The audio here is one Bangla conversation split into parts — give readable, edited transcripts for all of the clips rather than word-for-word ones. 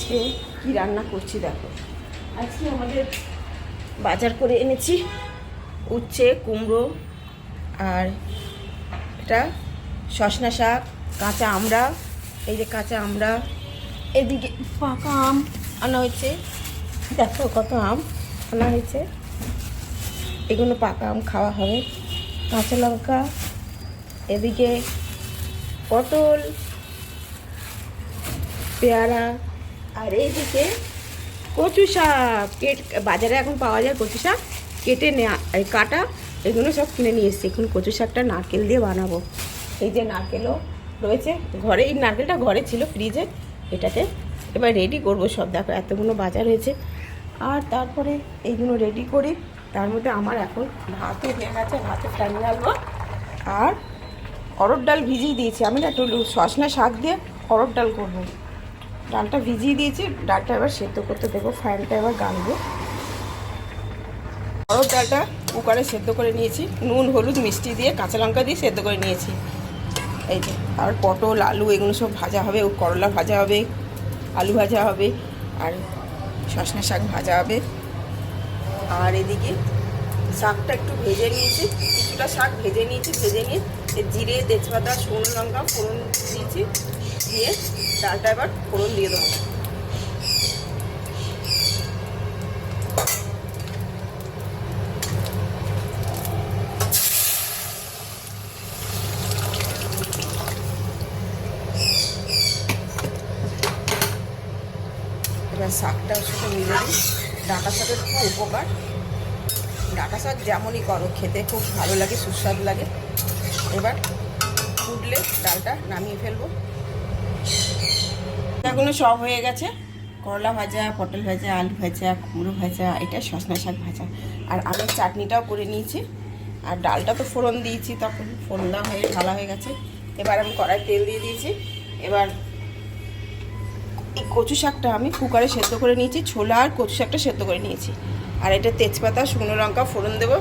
আজকে কি রান্না করছি দেখো। আজকে আমাদের বাজার করে এনেছি উচ্ছে, কুমড়ো, আর এটা সজনা শাক, কাঁচা আমড়া, এই যে কাঁচা আমড়া, এদিকে পাকা আম আনা হয়েছে, দেখো কত আম আনা হয়েছে, এগুলো পাকা আম খাওয়া হবে, কাঁচা লঙ্কা, এদিকে পটল, পেয়ারা, আর এইদিকে কচু শাক বাজারে এখন পাওয়া যায়। কচু শাক কেটে নেওয়া কাটা এগুলো সব কিনে নিয়ে এসেছি। এখন কচু শাকটা নারকেল দিয়ে বানাবো। এই যে নারকেলও রয়েছে ঘরে, এই নারকেলটা ঘরে ছিল ফ্রিজে, এটাকে এবার রেডি করবো সব। দেখো এতগুলো বাজার হয়েছে, আর তারপরে এইগুলো রেডি করি। তার মধ্যে আমার এখন ভাতও হয়ে গেছে, ভাতে ফ্যান ঢালবো। আর অরড় ডাল ভিজিয়ে দিয়েছি আমি, না একটু সজনা শাক দিয়ে অরড় ডাল করবো। ডালটা ভিজিয়ে দিয়েছি, ডালটা এবার সেদ্ধ করতে দেবো, ফ্যানটা এবার গালবো। অরড় ডালটা কুকারে সেদ্ধ করে নিয়েছি, নুন হলুদ মিষ্টি দিয়ে কাঁচা লঙ্কা দিয়ে সেদ্ধ করে নিয়েছি। এই যে আর পটল আলু এগুলো সব ভাজা হবে, ও করলা ভাজা হবে, আলু ভাজা হবে, আর সজনা শাক ভাজা হবে। আর এদিকে শাকটা একটু ভেজে নিয়েছি, কিছুটা শাক ভেজে নিয়েছি, ভেজে নিয়ে জিরে তেজপাতা শুকনো লঙ্কা ফোড়ন দিয়েছি, দিয়ে ডালটা এবার ফোড়ন দিয়ে দেবো। এবার শাকটাও সাথে মিলে দিই। ডাঁটা শাকের খুব উপকার, ডাঁটা শাক যেমনই করো খেতে খুব ভালো লাগে, সুস্বাদু লাগে। এবার ফুটলে ডালটা নামিয়ে ফেলবো। এগুলো সব হয়ে গেছে, করলা ভাজা, পটল ভাজা, আলু ভাজা, কুমড়ো ভাজা, এটা সজনা শাক ভাজা, আর আমের চাটনিটাও করে নিয়েছি। আর ডালটা তো ফোড়ন দিয়েছি, তখন ফোড়ন দেওয়া হয়ে ঢালা হয়ে গেছে। এবার আমি কড়াই তেল দিয়ে দিয়েছি। এবার এই কচু শাকটা আমি কুকারে সেদ্ধ করে নিয়েছি, ছোলা আর কচু শাকটা সেদ্ধ করে নিয়েছি। আর এটা তেজপাতা শুকনো লঙ্কা ফোড়ন দেবো।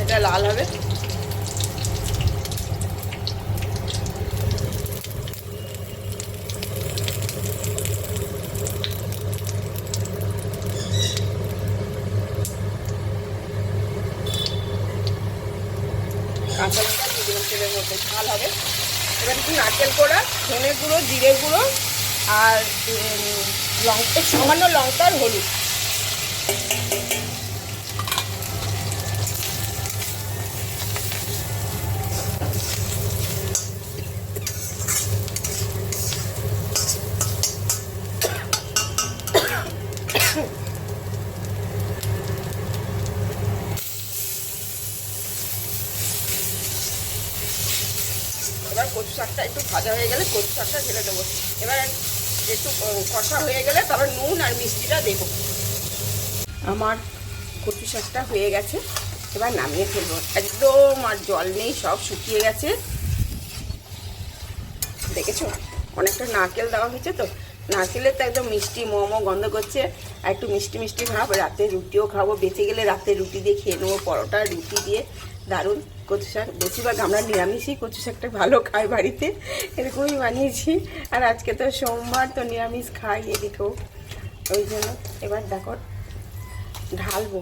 এটা লাল হবে। কাঁচা লঙ্কা দিয়ে দিলাম তেলের মধ্যে, ঝাল হবে। এবার একটু নারকেল কোড়া, ধনে গুঁড়ো, জিরে গুঁড়ো, আর লঙ্কা, সামান্য লঙ্কা আর হলুদ। এবার কচু শাকটা একটু ভাজা হয়ে গেলে কচু শাকটা ঢেলে দেবো। এবার একটু কষা হয়ে গেলে তারপর নুন আর মিষ্টিটা দেবো। আমার কচু শাকটা হয়ে গেছে, এবার নামিয়ে ফেলবো। একদম আর জল নেই, সব শুকিয়ে গেছে। দেখেছো অনেকটা নারকেল দেওয়া হয়েছে, তো নারকেলের তো একদম মিষ্টি মোমো গন্ধ করছে। আর একটু মিষ্টি মিষ্টি ভাব, রাতে রুটিও খাবো, বেঁচে গেলে রাতে রুটি দিয়ে খেয়ে নেবো, পরোটা রুটি দিয়ে। দারুণ কচু শাক। বেশিরভাগ আমরা নিরামিষই কচু শাকটা ভালো খাই বাড়িতে, এরকমই বানিয়েছি। আর আজকে তো সোমবার, তো নিরামিষ খাই এদিকেও, ওই জন্য। এবার দেখো ঢালবো,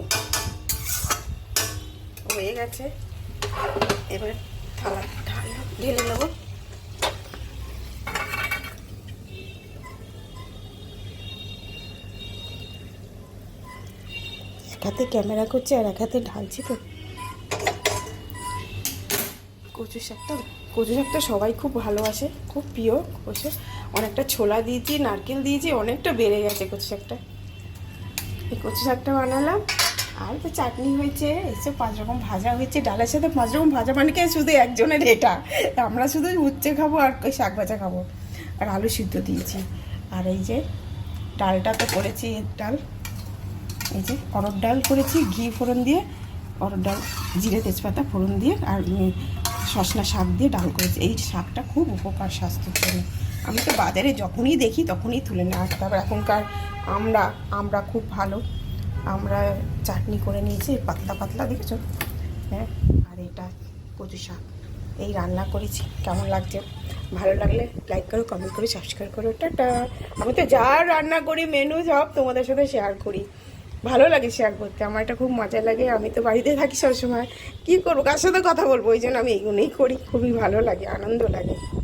হয়ে গেছে। এবার থালা ঢেলে নেবো। এক হাতে ক্যামেরা করছি আর এক হাতে ঢালছি। তো কচু শাকটা সবাই খুব ভালোবাসে, খুব প্রিয়। কচু অনেকটা ছোলা দিয়েছি, নারকেল দিয়েছি, অনেকটা বেড়ে গেছে কচু শাকটা। এই কচু শাকটা বানালাম, আর তো চাটনি হয়েছে, এসব 5 রকম ভাজা হয়েছে। ডালের সাথে 5 রকম ভাজা মানে কি শুধু একজনের এটা, আমরা শুধু উচ্ছে খাবো আর ওই শাক ভাজা খাবো। আর আলু সিদ্ধ দিয়েছি। আর এই যে ডালটা তো করেছি, এর ডাল, এই যে অরড় ডাল করেছি ঘি ফোড়ন দিয়ে, অরড় ডাল জিরে তেজপাতা ফোড়ন দিয়ে, আর সজনা শাক দিয়ে ডাল করেছি। এই শাকটা খুব উপকার স্বাস্থ্যের জন্য। আমি তো বাজারে যখনই দেখি তখনই তুলে নিই। আর তারপর এখনকার আমরা খুব ভালো, আমরা চাটনি করে নিয়েছি পাতলা পাতলা, দেখেছো? হ্যাঁ, আর এটা কচু শাক। এই রান্না করেছি। কেমন লাগছে? ভালো লাগলে লাইক করো, কমেন্ট করো, সাবস্ক্রাইব করো। টাটা। আমি তো যা রান্না করি মেনু সব তোমাদের সাথে শেয়ার করি। ভালো লাগে শেয়ার করতে, আমার এটা খুব মজা লাগে। আমি তো বাড়িতে থাকি সবসময়, কী করবো, কার সাথে কথা বলবো, ওই জন্য আমি এইগুলোই করি। খুবই ভালো লাগে, আনন্দ লাগে।